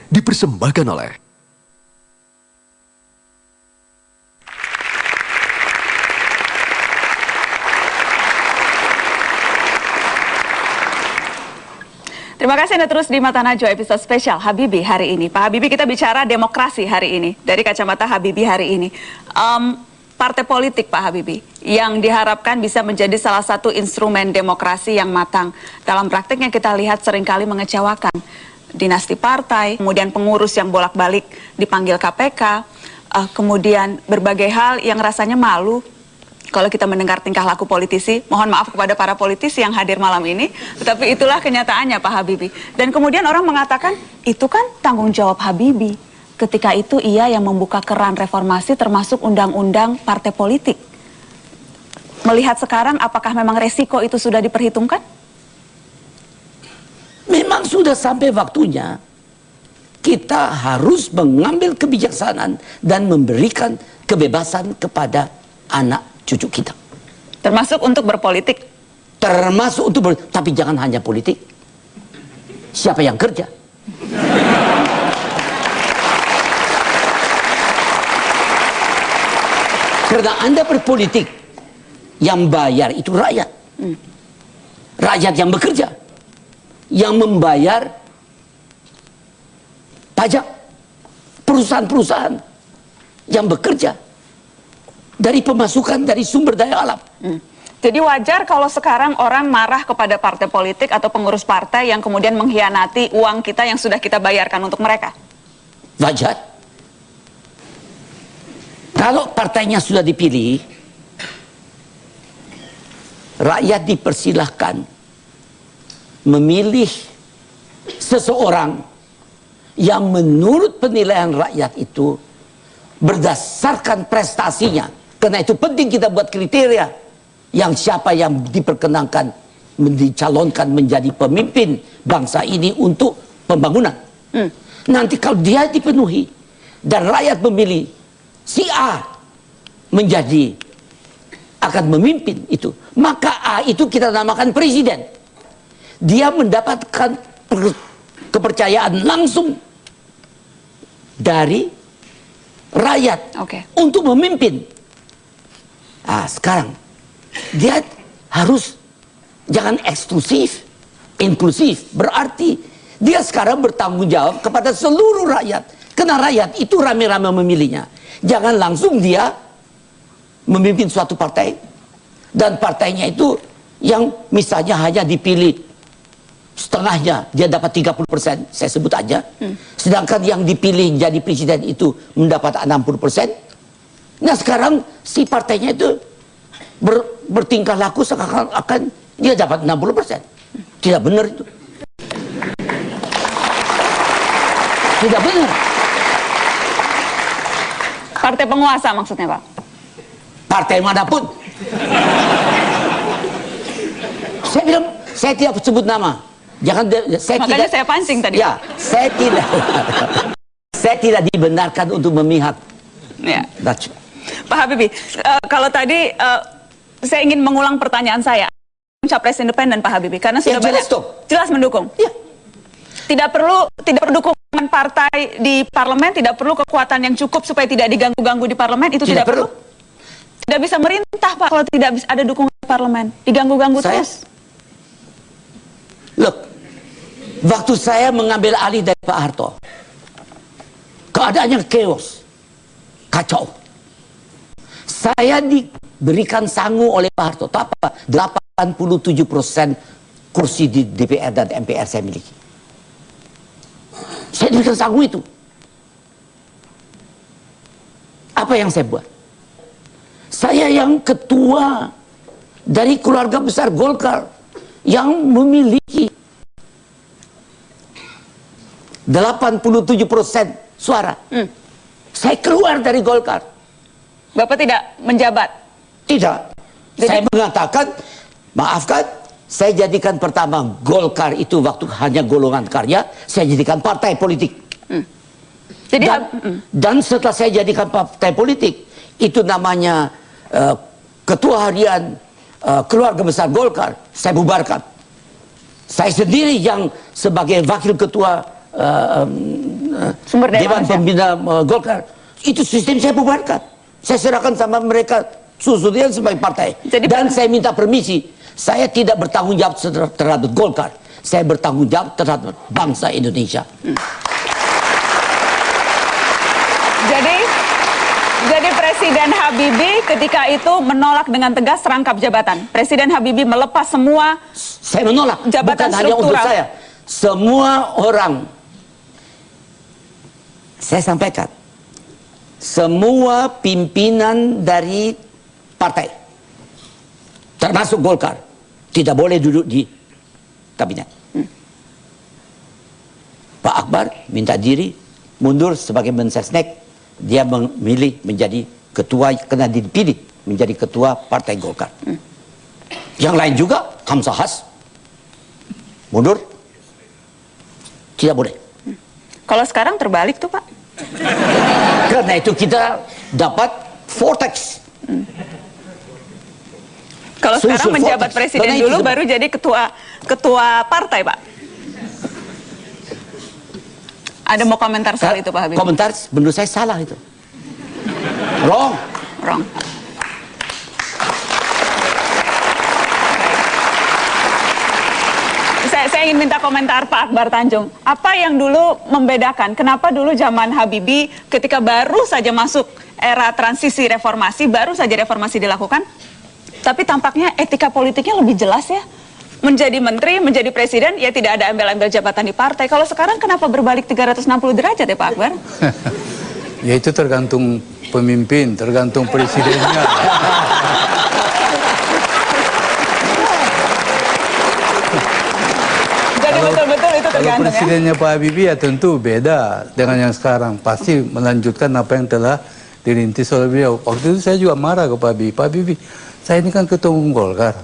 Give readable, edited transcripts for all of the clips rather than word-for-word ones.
dipersembahkan oleh Terima kasih Anda terus di Mata Najwa episode spesial Habibie hari ini. Pak Habibie, kita bicara demokrasi hari ini dari kacamata Habibie hari ini. Partai politik Pak Habibie yang diharapkan bisa menjadi salah satu instrumen demokrasi yang matang. Dalam praktiknya kita lihat seringkali mengecewakan. Dinasti partai, kemudian pengurus yang bolak-balik dipanggil KPK, kemudian berbagai hal yang rasanya malu. Kalau kita mendengar tingkah laku politisi, mohon maaf kepada para politisi yang hadir malam ini, tetapi itulah kenyataannya Pak Habibie. Dan kemudian orang mengatakan, itu kan tanggung jawab Habibie. Ketika itu ia yang membuka keran reformasi termasuk undang-undang partai politik. Melihat sekarang, apakah memang resiko itu sudah diperhitungkan? Memang sudah sampai waktunya kita harus mengambil kebijaksanaan dan memberikan kebebasan kepada anak cucu kita. Termasuk untuk berpolitik. Termasuk untuk tapi jangan hanya politik. Siapa yang kerja? Karena Anda berpolitik, yang bayar itu rakyat. Rakyat yang bekerja, yang membayar pajak, perusahaan-perusahaan yang bekerja dari pemasukan dari sumber daya alam. Jadi wajar kalau sekarang orang marah kepada partai politik atau pengurus partai yang kemudian mengkhianati uang kita yang sudah kita bayarkan untuk mereka? Wajar. Kalau partainya sudah dipilih, rakyat dipersilahkan memilih seseorang yang menurut penilaian rakyat itu berdasarkan prestasinya. Karena itu penting kita buat kriteria yang siapa yang diperkenankan dicalonkan menjadi pemimpin bangsa ini untuk pembangunan. Nanti kalau dia dipenuhi dan rakyat memilih si A menjadi akan memimpin itu, maka A itu kita namakan presiden. Dia mendapatkan kepercayaan langsung dari rakyat untuk memimpin. Nah, sekarang dia harus jangan eksklusif, inklusif. Berarti dia sekarang bertanggung jawab kepada seluruh rakyat. Karena rakyat itu rame-rame memilihnya. Jangan langsung dia memimpin suatu partai dan partainya itu yang misalnya hanya dipilih setengahnya, dia dapat 30%, saya sebut aja. Sedangkan yang dipilih jadi presiden itu mendapat 60%. Nah sekarang si partainya itu bertingkah laku seakan-akan dia dapat 60%. Tidak benar itu. Tidak benar. Partai penguasa maksudnya Pak? Partai manapun. Saya bilang, saya tidak sebut nama. Jangan, makanya saya pancing tadi. Ya, saya tidak. Saya tidak dibenarkan untuk memihak. Ya. Pak Habibie, kalau tadi saya ingin mengulang pertanyaan saya, capres independen Pak Habibie, karena sudah jelas mendukung. Ya. Tidak perlu dukungan partai di parlemen, tidak perlu kekuatan yang cukup supaya tidak diganggu-ganggu di parlemen, itu tidak perlu. Tidak bisa merintah Pak kalau tidak bisa ada dukungan di parlemen, diganggu-ganggu terus. Look, waktu saya mengambil alih dari Pak Harto, keadaannya chaos, kacau. Saya diberikan sangu oleh Pak Harto. Apa? 87% kursi di DPR dan MPR saya miliki. Saya diberikan sangu itu. Apa yang saya buat? Saya yang ketua dari keluarga besar Golkar yang memiliki 87% suara. Saya keluar dari Golkar. Bapak tidak menjabat? Tidak. Saya mengatakan, maafkan, saya jadikan pertama Golkar itu waktu hanya golongan karya, saya jadikan partai politik. Jadi, dan setelah saya jadikan partai politik, itu namanya ketua harian keluarga besar Golkar, saya bubarkan. Saya sendiri yang sebagai wakil ketua Sumber daya Dewan manusia. Pembina Golkar. Itu sistem saya bubarkan. Saya serahkan sama mereka susudian sebagai partai. Dan saya minta permisi. Saya tidak bertanggung jawab terhadap Golkar. Saya bertanggung jawab terhadap bangsa Indonesia. Jadi Presiden Habibie ketika itu menolak dengan tegas rangkap jabatan. Presiden Habibie melepas semua. Saya menolak. Jabatan bukan hanya untuk struktural. saya. Semua orang. Saya sampaikan. Semua pimpinan dari partai, termasuk Golkar, tidak boleh duduk di kabinet. Pak Akbar minta diri mundur sebagai Mensesnek. Dia memilih menjadi ketua, karena dipilih menjadi ketua partai Golkar. Yang lain juga, Hamzahas mundur. Tidak boleh. Kalau sekarang terbalik tuh Pak. Karena itu kita dapat vortex. Kalau sekarang Social menjabat vortex. presiden Karena dulu itu baru jadi ketua partai Pak. Ada mau komentar soal itu Pak Habibie? Komentar menurut saya salah itu. Wrong. Wrong. Saya ingin minta komentar Pak Akbar Tanjung. Apa yang dulu membedakan? Kenapa dulu zaman Habibie ketika baru saja masuk era transisi reformasi, baru saja reformasi dilakukan, tapi tampaknya etika politiknya lebih jelas ya? Menjadi menteri, menjadi presiden, ya tidak ada ambil-ambil jabatan di partai. Kalau sekarang kenapa berbalik 360 derajat ya Pak Akbar? Ya itu tergantung pemimpin, tergantung presidennya. Jadi betul-betul itu Kalau tergantung ya? presidennya Pak Habibie ya tentu beda dengan yang sekarang. Pasti melanjutkan apa yang telah dirintis oleh beliau. Waktu itu saya juga marah ke Pak Habibie. Pak Habibie, saya ini kan ketua umum Golkar.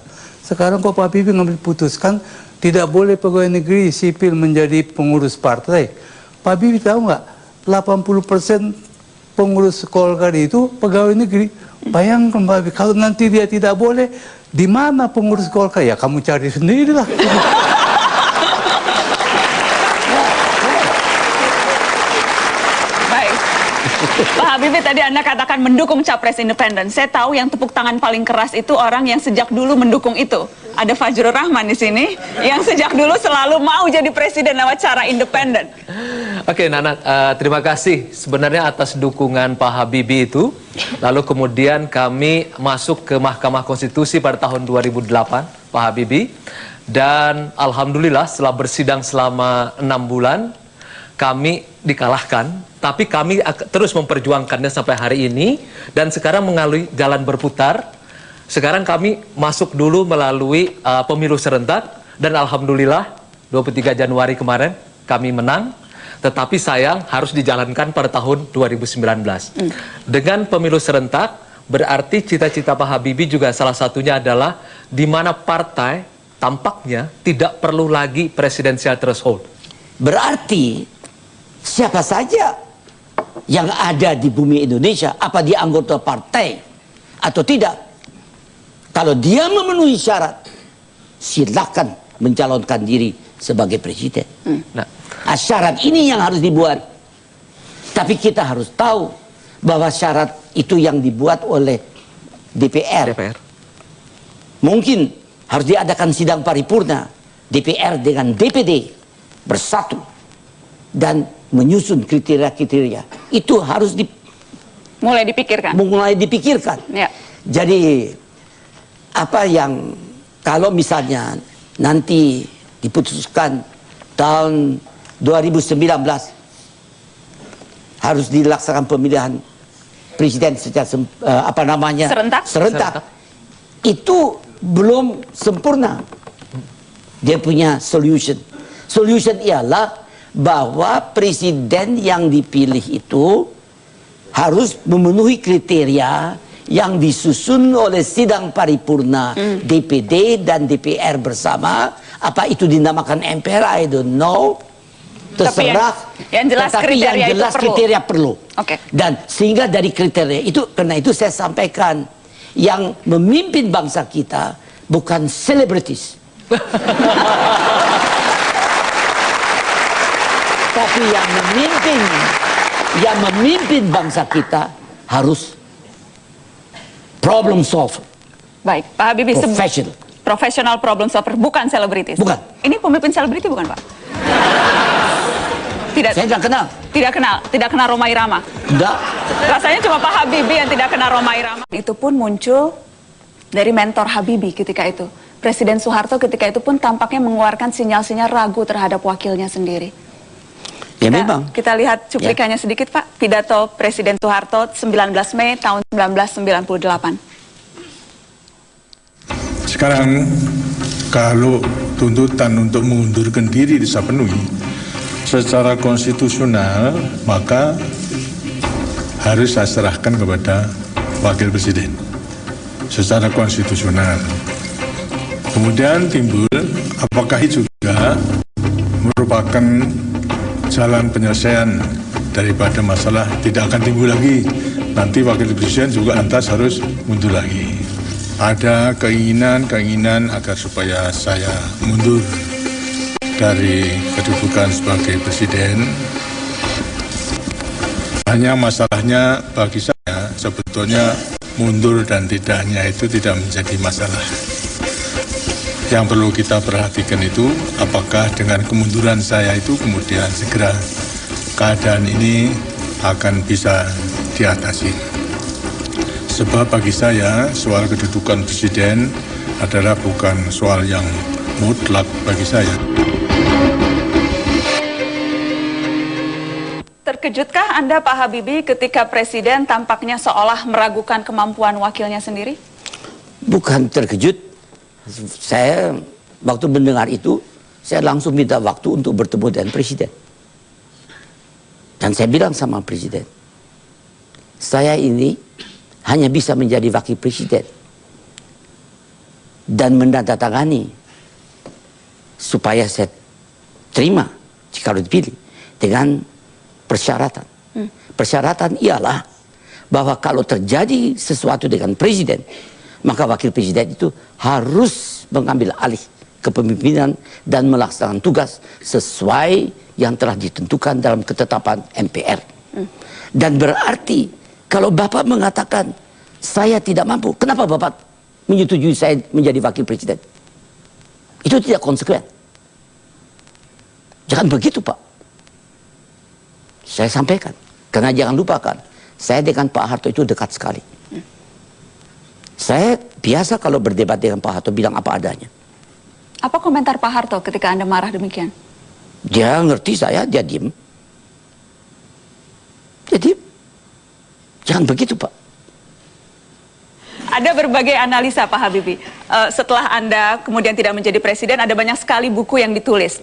Sekarang kok Pak Habibie ngambil putuskan tidak boleh pegawai negeri sipil menjadi pengurus partai. Pak Habibie tahu nggak? 80% pengurus Golkar itu pegawai negeri. Bayangkan Pak Habibie, kalau nanti dia tidak boleh, di mana pengurus Golkar? Ya kamu cari sendirilah. Pak Habibie, tadi Anda katakan mendukung capres independen. Saya tahu yang tepuk tangan paling keras itu orang yang sejak dulu mendukung itu. Ada Fajrul Rahman di sini yang sejak dulu selalu mau jadi presiden lewat cara independen. Oke, Nana, terima kasih sebenarnya atas dukungan Pak Habibie itu. Lalu kemudian kami masuk ke Mahkamah Konstitusi pada tahun 2008, Pak Habibie. Dan alhamdulillah setelah bersidang selama 6 bulan, kami dikalahkan, tapi kami terus memperjuangkannya sampai hari ini, dan sekarang melalui jalan berputar. Sekarang kami masuk dulu melalui pemilu serentak, dan alhamdulillah 23 Januari kemarin kami menang, tetapi sayang harus dijalankan pada tahun 2019. Dengan pemilu serentak, berarti cita-cita Pak Habibie juga salah satunya adalah di mana partai tampaknya tidak perlu lagi presidensial threshold. Berarti siapa saja yang ada di bumi Indonesia, apa dia anggota partai atau tidak, kalau dia memenuhi syarat, silakan mencalonkan diri sebagai presiden. Nah, syarat ini yang harus dibuat. Tapi kita harus tahu bahwa syarat itu yang dibuat oleh DPR. Mungkin harus diadakan sidang paripurna, DPR dengan DPD bersatu dan menyusun kriteria-kriteria. Itu harus mulai dipikirkan. Ya. Jadi apa yang kalau misalnya nanti diputuskan tahun 2019 harus dilaksanakan pemilihan presiden secara serentak. Itu belum sempurna. Dia punya solution. Solution ialah bahwa presiden yang dipilih itu harus memenuhi kriteria yang disusun oleh sidang paripurna DPD dan DPR bersama. Apa itu dinamakan MPR, I don't know. Terserah. Yang jelas kriteria perlu. Okay. Dan sehingga dari kriteria itu, karena itu saya sampaikan, yang memimpin bangsa kita bukan selebritis. Tapi yang memimpin bangsa kita harus problem solver. Baik, Pak Habibie, professional problem solver, bukan selebritis. Bukan. Ini pemimpin selebriti bukan, Pak? Tidak. Saya tidak kenal. Tidak kenal Rhoma Irama. Tidak. Rasanya cuma Pak Habibie yang tidak kenal Rhoma Irama. Itu pun muncul dari mentor Habibie ketika itu. Presiden Soeharto ketika itu pun tampaknya mengeluarkan sinyal-sinyal ragu terhadap wakilnya sendiri. Ya memang. Kita lihat cuplikannya sedikit, Pak. Pidato Presiden Soeharto 19 Mei tahun 1998. Sekarang kalau tuntutan untuk mengundurkan diri bisa penuhi secara konstitusional, maka harus saya serahkan kepada Wakil Presiden secara konstitusional. Kemudian timbul apakah itu juga merupakan jalan penyelesaian daripada masalah tidak akan timbul lagi. Nanti Wakil Presiden juga lantas harus mundur lagi. Ada keinginan agar supaya saya mundur dari kedudukan sebagai presiden. Hanya masalahnya bagi saya sebetulnya mundur dan tidaknya itu tidak menjadi masalah. Yang perlu kita perhatikan itu apakah dengan kemunduran saya itu kemudian segera keadaan ini akan bisa diatasi. Sebab bagi saya soal kedudukan presiden adalah bukan soal yang mutlak bagi saya. Terkejutkah Anda, Pak Habibie, ketika Presiden tampaknya seolah meragukan kemampuan wakilnya sendiri? Bukan terkejut. Saya waktu mendengar itu, saya langsung minta waktu untuk bertemu dengan Presiden. Dan saya bilang sama Presiden, saya ini hanya bisa menjadi wakil presiden dan menandatangani supaya saya terima jika dipilih dengan persyaratan. Persyaratan ialah bahwa kalau terjadi sesuatu dengan presiden, maka wakil presiden itu harus mengambil alih kepemimpinan dan melaksanakan tugas sesuai yang telah ditentukan dalam ketetapan MPR. Dan berarti kalau Bapak mengatakan saya tidak mampu, kenapa Bapak menyetujui saya menjadi wakil presiden? Itu tidak konsekuen. Jangan begitu, Pak. Saya sampaikan. Karena jangan lupakan, saya dengan Pak Harto itu dekat sekali. Saya biasa kalau berdebat dengan Pak Harto bilang apa adanya. Apa komentar Pak Harto ketika Anda marah demikian? Dia ngerti saya, dia diem. Dia diem. Jangan begitu, Pak. Ada berbagai analisa, Pak Habibie. Setelah Anda kemudian tidak menjadi presiden, ada banyak sekali buku yang ditulis.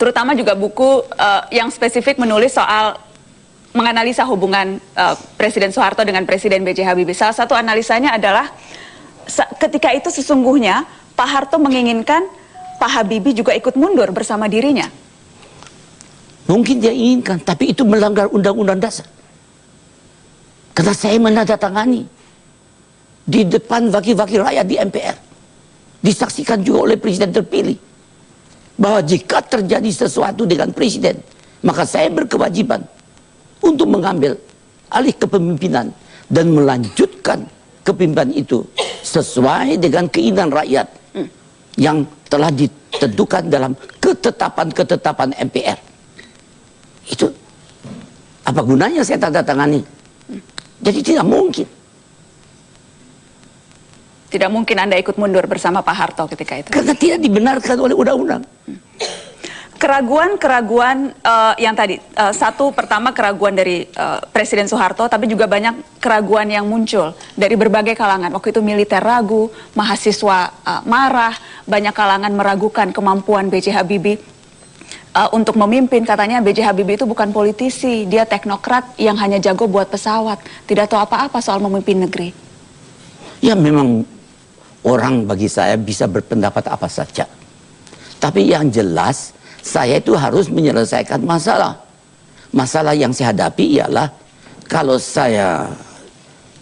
Terutama juga buku yang spesifik menulis soal menganalisa hubungan Presiden Soeharto dengan Presiden B.J. Habibie. Salah satu analisanya adalah ketika itu sesungguhnya Pak Harto menginginkan Pak Habibie juga ikut mundur bersama dirinya. Mungkin dia inginkan, tapi itu melanggar Undang-Undang Dasar. Karena saya menandatangani di depan wakil-wakil rakyat di MPR. Disaksikan juga oleh presiden terpilih. Bahwa jika terjadi sesuatu dengan presiden, maka saya berkewajiban untuk mengambil alih kepemimpinan dan melanjutkan kepemimpinan itu sesuai dengan keinginan rakyat yang telah ditentukan dalam ketetapan-ketetapan MPR. Itu apa gunanya saya tanda tangani? Jadi tidak mungkin. Tidak mungkin Anda ikut mundur bersama Pak Harto ketika itu. Karena tidak dibenarkan oleh undang-undang. Keraguan-keraguan yang tadi, satu pertama keraguan dari Presiden Soeharto, tapi juga banyak keraguan yang muncul dari berbagai kalangan. Waktu itu militer ragu, mahasiswa marah, banyak kalangan meragukan kemampuan B.J. Habibie untuk memimpin. Katanya B.J. Habibie itu bukan politisi, dia teknokrat yang hanya jago buat pesawat, tidak tahu apa-apa soal memimpin negeri. Ya memang orang bagi saya bisa berpendapat apa saja. Tapi yang jelas saya itu harus menyelesaikan masalah. Masalah yang saya hadapi ialah kalau saya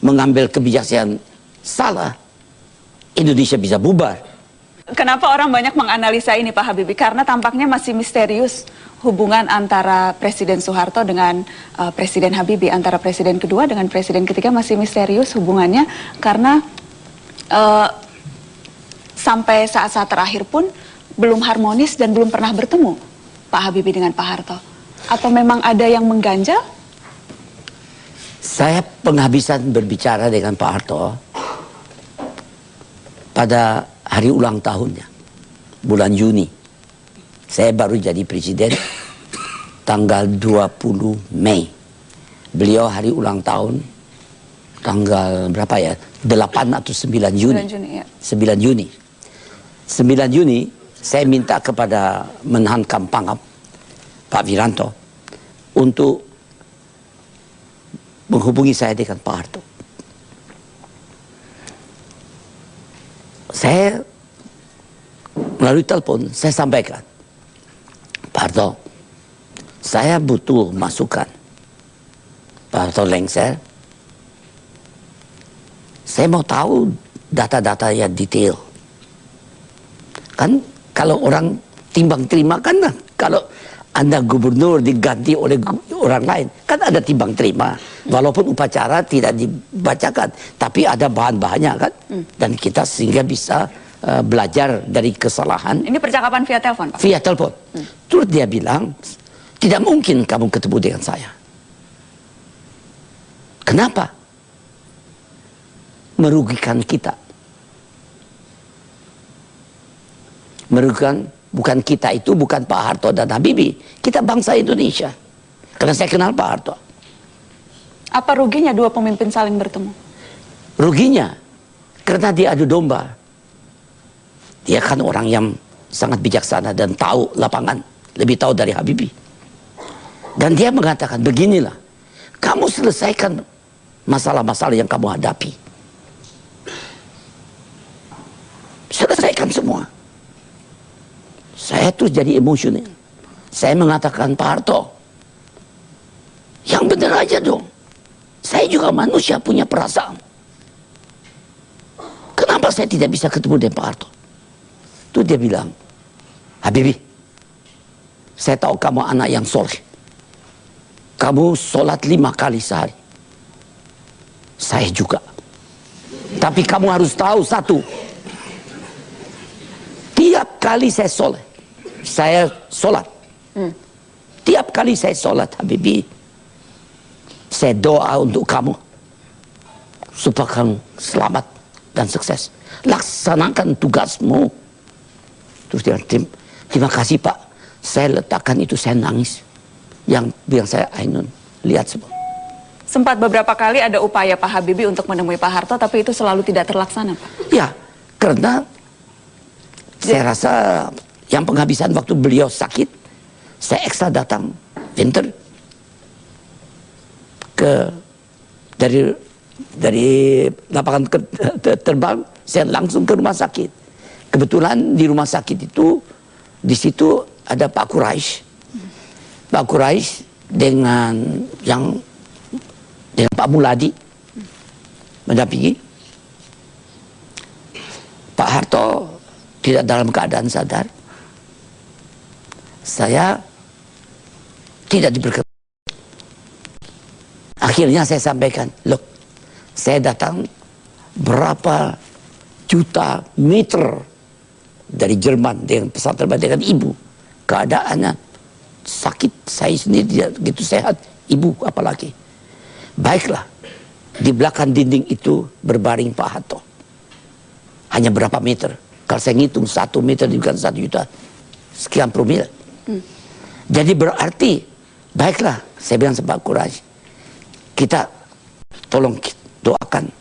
mengambil kebijakan salah, Indonesia bisa bubar. Kenapa orang banyak menganalisa ini, Pak Habibie? Karena tampaknya masih misterius hubungan antara Presiden Soeharto dengan Presiden Habibie, antara presiden kedua dengan presiden ketiga masih misterius hubungannya karena sampai saat-saat terakhir pun belum harmonis dan belum pernah bertemu Pak Habibie dengan Pak Harto. Atau memang ada yang mengganjal? Saya penghabisan berbicara dengan Pak Harto pada hari ulang tahunnya, bulan Juni. Saya baru jadi presiden tanggal 20 Mei. Beliau hari ulang tahun tanggal berapa ya? 8 atau 9 Juni. 9 Juni, ya. 9 Juni. 9 Juni saya minta kepada Menhan Kampangap Pak Wiranto untuk menghubungi saya dengan Pak Harto. Saya melalui telepon saya sampaikan, Pak Harto, saya butuh masukan. Pak Harto lengser, saya mau tahu data-data yang detail. Kan kalau orang timbang terima kan, kalau Anda gubernur diganti oleh orang lain, kan ada timbang terima. Walaupun upacara tidak dibacakan, tapi ada bahan-bahannya kan. Dan kita sehingga bisa belajar dari kesalahan. Ini percakapan via telepon, Pak? Via telepon. Terus dia bilang, tidak mungkin kamu ketemu dengan saya. Kenapa? Merugikan kita. Merugikan, bukan kita itu, bukan Pak Harto dan Habibie. Kita bangsa Indonesia. Karena saya kenal Pak Harto. Apa ruginya dua pemimpin saling bertemu? Ruginya, karena dia adu domba. Dia kan orang yang sangat bijaksana dan tahu lapangan. Lebih tahu dari Habibie. Dan dia mengatakan, beginilah. Kamu selesaikan masalah-masalah yang kamu hadapi. Selesaikan semua. Saya terus jadi emosional. Saya mengatakan, Pak Harto, yang benar aja dong. Saya juga manusia punya perasaan. Kenapa saya tidak bisa ketemu dengan Pak Harto? Itu dia bilang, Habibie, saya tahu kamu anak yang soleh. Kamu sholat 5 kali sehari. Saya juga. Tapi kamu harus tahu satu. Tiap kali saya soleh, saya sholat. Tiap kali saya sholat, Habibie, saya doa untuk kamu. Supaya kamu selamat dan sukses. Laksanakan tugasmu. Terus dia bilang, terima kasih Pak. Saya letakkan itu, saya nangis. Yang saya Ainun lihat semua. Sempat beberapa kali ada upaya Pak Habibie untuk menemui Pak Harto, tapi itu selalu tidak terlaksana, Pak. Ya, karena saya rasa yang penghabisan waktu beliau sakit, saya ekstra datang winter dari lapangan terbang, saya langsung ke rumah sakit. Kebetulan di rumah sakit itu, di situ ada Pak Quraisy. Pak Quraisy dengan Pak Muladi mendampingi. Pak Harto tidak dalam keadaan sadar. Saya tidak diberkati. Akhirnya saya sampaikan, look, saya datang berapa juta meter dari Jerman dengan pesawat terbang dengan ibu. Keadaannya sakit, saya sendiri tidak begitu sehat, ibu apalagi. Baiklah, di belakang dinding itu berbaring Pak Harto. Hanya berapa meter? Kalau saya ngitung 1 meter juga 1 juta, sekian promil. Jadi berarti, baiklah, saya bilang sama Pak Quraisy, kita tolong doakan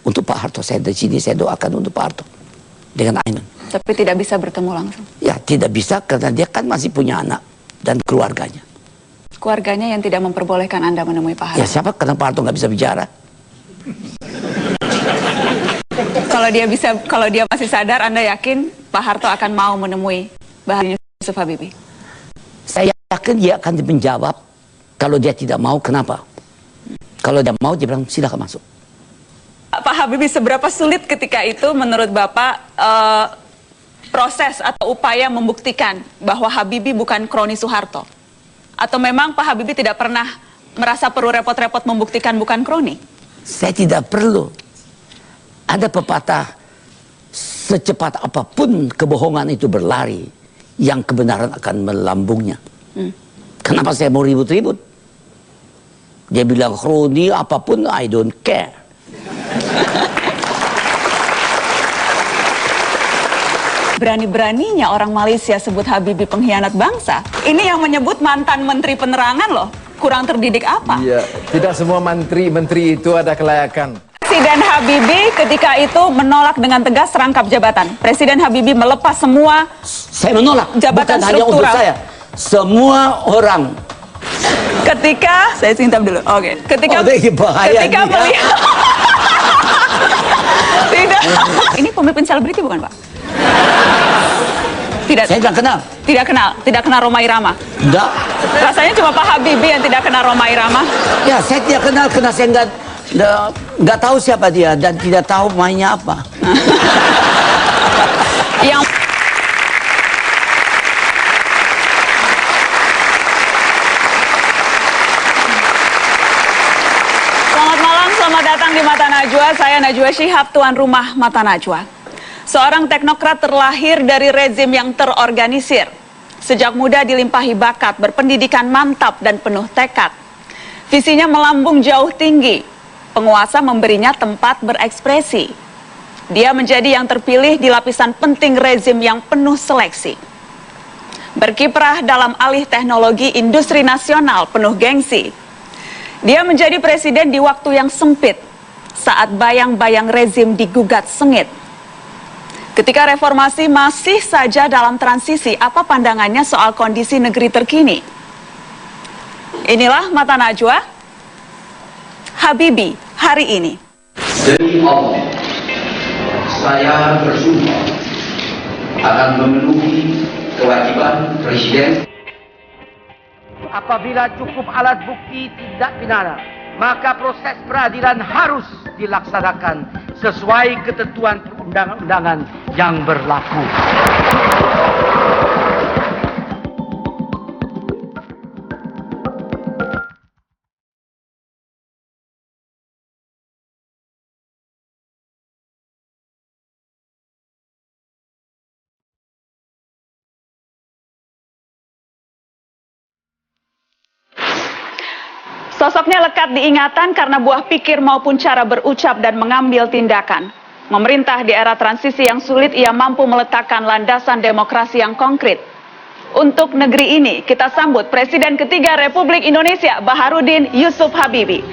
untuk Pak Harto. Saya dari sini, saya doakan untuk Pak Harto dengan Ainun. Tapi tidak bisa bertemu langsung? Ya, tidak bisa karena dia kan masih punya anak dan keluarganya. Keluarganya yang tidak memperbolehkan Anda menemui Pak Harto? Ya, siapa? Karena Pak Harto nggak bisa bicara. Kalau dia masih sadar, Anda yakin Pak Harto akan mau menemui Baharudin Yusuf Habibie? Saya yakin dia akan menjawab. Kalau dia tidak mau, kenapa? Kalau dia mau, dia bilang silakan masuk. Pak Habibie, seberapa sulit ketika itu menurut Bapak proses atau upaya membuktikan bahwa Habibie bukan kroni Soeharto? Atau memang Pak Habibie tidak pernah merasa perlu repot-repot membuktikan bukan kroni? Saya tidak perlu. Ada pepatah, secepat apapun kebohongan itu berlari, yang kebenaran akan melambungnya. Kenapa saya mau ribut-ribut? Dia bilang kroni apapun, I don't care. Berani-beraninya orang Malaysia sebut Habibie pengkhianat bangsa. Ini yang menyebut mantan Menteri Penerangan loh. Kurang terdidik apa? Iya, tidak semua menteri itu ada kelayakan. Presiden Habibie ketika itu menolak dengan tegas serangkap jabatan. Presiden Habibie melepas semua Saya menolak, jabatan bukan hanya untuk struktural. saya. Semua orang. Ketika, saya singkat dulu. Oke. Ketika ini bahaya ketika nih, ya. melihat tidak. Ini pemimpin selebriti bukan, Pak? Tidak. Saya tidak kenal. Tidak kenal Rhoma Irama. Tidak. Rasanya cuma Pak Habibie yang tidak kenal Rhoma Irama. Ya, saya tidak kenal karena saya nggak tahu siapa dia dan tidak tahu mainnya apa. Yang Selamat malam, selamat datang di Mata Najwa. Saya Najwa Shihab, tuan rumah Mata Najwa. Seorang teknokrat terlahir dari rezim yang terorganisir. Sejak muda dilimpahi bakat, berpendidikan mantap dan penuh tekad. Visinya melambung jauh tinggi. Penguasa memberinya tempat berekspresi. Dia menjadi yang terpilih di lapisan penting rezim yang penuh seleksi. Berkiprah dalam alih teknologi industri nasional penuh gengsi. Dia menjadi presiden di waktu yang sempit, saat bayang-bayang rezim digugat sengit. Ketika reformasi masih saja dalam transisi, apa pandangannya soal kondisi negeri terkini? Inilah Mata Najwa, Habibie hari ini. Demi Allah, saya bersumpah akan memenuhi kewajiban Presiden. Apabila cukup alat bukti tindak pidana, maka proses peradilan harus dilaksanakan sesuai ketentuan perundang-undangan yang berlaku. Sosoknya lekat diingatan karena buah pikir maupun cara berucap dan mengambil tindakan. Memerintah di era transisi yang sulit, ia mampu meletakkan landasan demokrasi yang konkret. Untuk negeri ini, kita sambut Presiden ketiga Republik Indonesia, Baharudin Yusuf Habibie.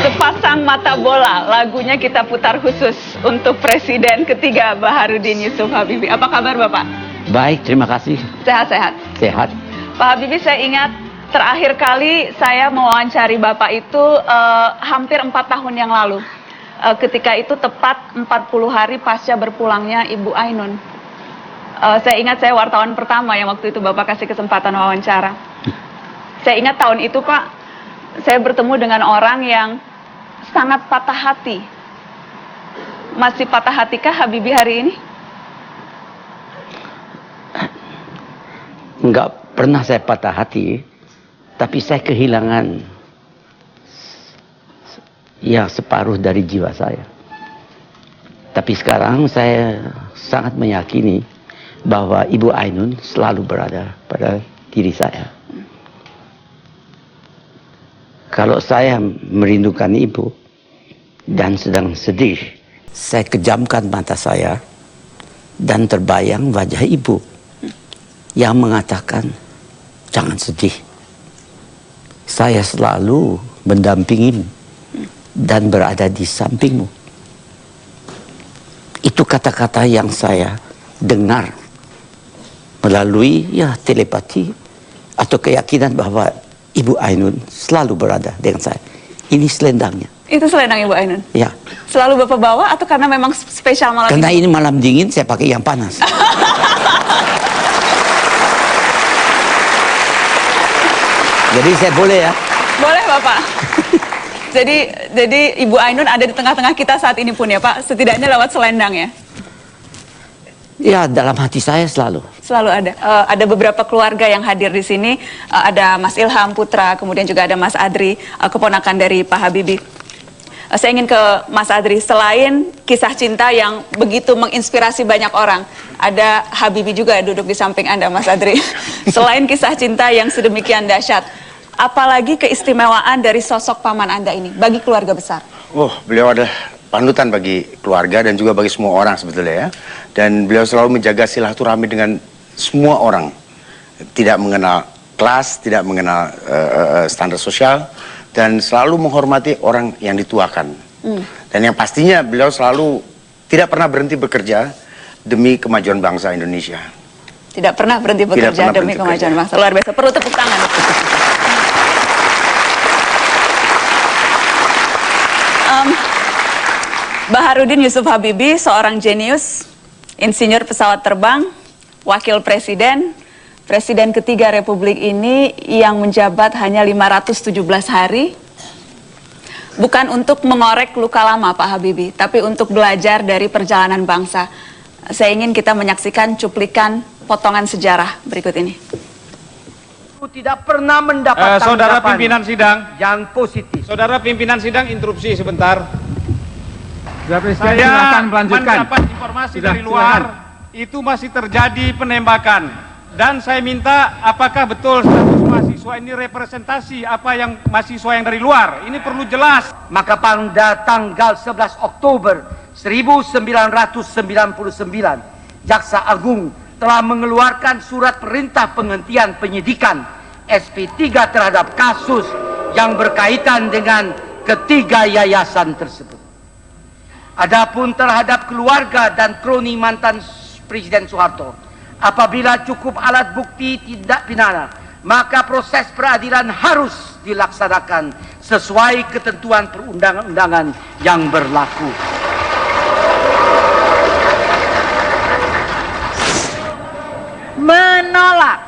Sepasang mata bola, lagunya kita putar khusus untuk Presiden ketiga Baharudin Yusuf Habibie. Apa kabar Bapak? Baik, terima kasih. Sehat-sehat? Sehat. Pak Habibie, saya ingat terakhir kali saya mewawancari Bapak itu hampir 4 tahun yang lalu. Ketika itu tepat 40 hari pasca berpulangnya Ibu Ainun. Saya ingat saya wartawan pertama yang waktu itu Bapak kasih kesempatan wawancara. Saya ingat tahun itu Pak, saya bertemu dengan orang yang sangat patah hati. Masih patah hatikah Habibie hari ini? Enggak pernah saya patah hati, tapi saya kehilangan ya separuh dari jiwa saya. Tapi sekarang saya sangat meyakini bahwa Ibu Ainun selalu berada pada diri saya. Kalau saya merindukan ibu dan sedang sedih, saya kejamkan mata saya dan terbayang wajah ibu yang mengatakan, jangan sedih. Saya selalu mendampingimu dan berada di sampingmu. Itu kata-kata yang saya dengar melalui ya telepati atau keyakinan bahwa Ibu Ainun selalu berada dengan saya. Ini selendangnya. Itu selendang Ibu Ainun? Ya. Selalu Bapak bawa atau karena memang spesial malam Karena ini malam dingin, saya pakai yang panas. Jadi saya boleh ya? Boleh Bapak. jadi Ibu Ainun ada di tengah-tengah kita saat ini pun ya Pak, setidaknya lewat selendang ya? Ya, dalam hati saya selalu. Selalu ada. Ada beberapa keluarga yang hadir di sini. Ada Mas Ilham Putra, kemudian juga ada Mas Adri, keponakan dari Pak Habibie. Saya ingin ke Mas Adri. Selain kisah cinta yang begitu menginspirasi banyak orang, ada Habibie juga duduk di samping Anda, Mas Adri. Selain kisah cinta yang sedemikian dahsyat, apalagi keistimewaan dari sosok paman Anda ini bagi keluarga besar? Oh, beliau adalah panutan bagi keluarga dan juga bagi semua orang sebetulnya ya. Dan beliau selalu menjaga silaturahmi dengan semua orang. Tidak mengenal kelas, tidak mengenal standar sosial, dan selalu menghormati orang yang dituakan. Dan yang pastinya beliau selalu tidak pernah berhenti bekerja demi kemajuan bangsa Indonesia. Tidak pernah berhenti bekerja demi kemajuan bangsa. Luar biasa, perlu tepuk tangan. Baharudin Yusuf Habibie, seorang jenius, insinyur pesawat terbang, wakil presiden, presiden ketiga Republik ini yang menjabat hanya 517 hari. Bukan untuk mengorek luka lama Pak Habibie, tapi untuk belajar dari perjalanan bangsa. Saya ingin kita menyaksikan cuplikan potongan sejarah berikut ini. Tidak pernah mendapat saudara pimpinan sidang yang positif. Saudara pimpinan sidang, interupsi sebentar. Saya mendapat informasi dari luar itu masih terjadi penembakan, dan saya minta apakah betul status mahasiswa ini representasi apa yang mahasiswa yang dari luar, ini perlu jelas. Maka pada tanggal 11 Oktober 1999 Jaksa Agung telah mengeluarkan surat perintah penghentian penyidikan SP3 terhadap kasus yang berkaitan dengan ketiga yayasan tersebut. Adapun terhadap keluarga dan kroni mantan Presiden Soeharto, apabila cukup alat bukti tindak pidana, maka proses peradilan harus dilaksanakan sesuai ketentuan perundang-undangan yang berlaku. Menolak.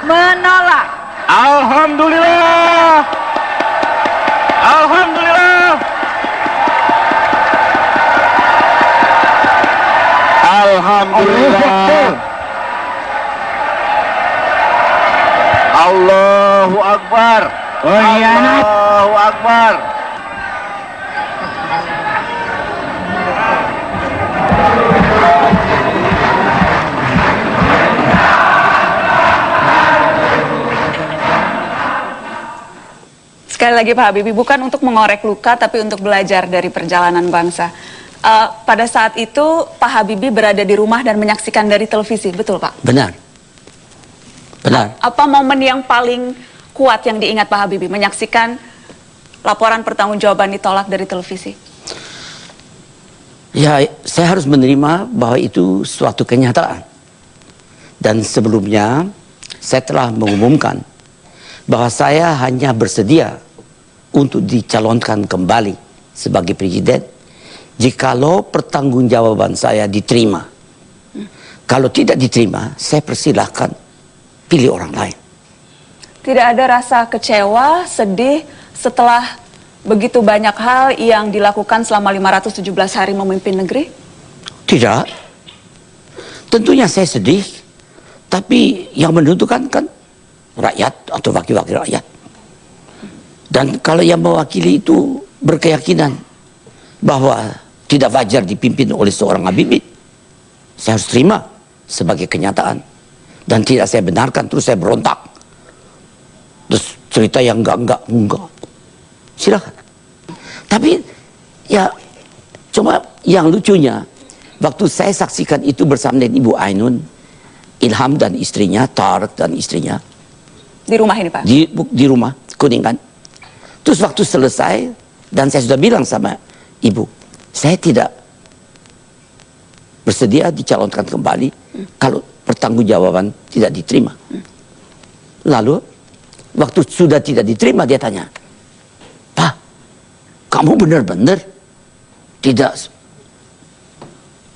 Menolak. Alhamdulillah. Alhamdulillah. Alhamdulillah. Allahu Akbar. Allahu Akbar. Sekali lagi Pak Habibie, bukan untuk mengorek luka, tapi untuk belajar dari perjalanan bangsa. Pada saat itu Pak Habibie berada di rumah dan menyaksikan dari televisi, betul Pak? Benar. Benar. Apa momen yang paling kuat yang diingat Pak Habibie, menyaksikan laporan pertanggungjawaban ditolak dari televisi? Ya, saya harus menerima bahwa itu suatu kenyataan. Dan sebelumnya saya telah mengumumkan bahwa saya hanya bersedia untuk dicalonkan kembali sebagai presiden jikalau pertanggungjawaban saya diterima. Kalau tidak diterima, saya persilahkan pilih orang lain. Tidak ada rasa kecewa, sedih setelah begitu banyak hal yang dilakukan selama 517 hari memimpin negeri? Tidak. Tentunya saya sedih, tapi yang menentukan kan rakyat atau wakil-wakil rakyat. Dan kalau yang mewakili itu berkeyakinan bahwa tidak wajar dipimpin oleh seorang Habibie, saya harus terima sebagai kenyataan. Dan tidak saya benarkan, terus saya berontak. Terus cerita yang enggak. Silakan. Tapi ya cuma yang lucunya, waktu saya saksikan itu bersama dengan Ibu Ainun, Ilham dan istrinya, Tareq dan istrinya. Di rumah ini Pak? Di rumah, Kuningan. Terus waktu selesai, dan saya sudah bilang sama Ibu, saya tidak bersedia dicalonkan kembali kalau pertanggungjawaban tidak diterima. Lalu waktu sudah tidak diterima dia tanya, "Pak, kamu benar-benar tidak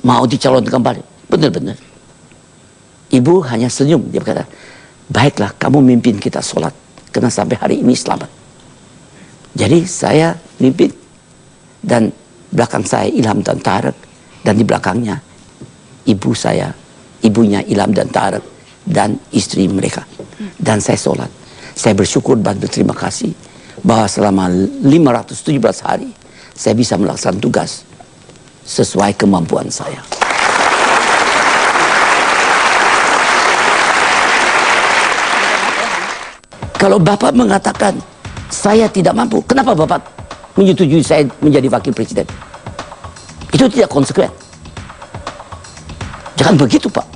mau dicalonkan kembali?" "Benar-benar." Ibu hanya senyum, dia berkata, "Baiklah, kamu mimpin kita sholat, karena sampai hari ini selamat." Jadi saya mimpin, dan belakang saya Ilham dan Tareq, dan di belakangnya ibu saya, ibunya Ilham dan Tareq, dan istri mereka. Dan saya sholat. Saya bersyukur dan berterima kasih bahwa selama 517 hari saya bisa melaksanakan tugas sesuai kemampuan saya. Kalau Bapak mengatakan saya tidak mampu, kenapa Bapak menyetujui saya menjadi wakil presiden? Itu tidak konsekuen. Jangan begitu, Pak.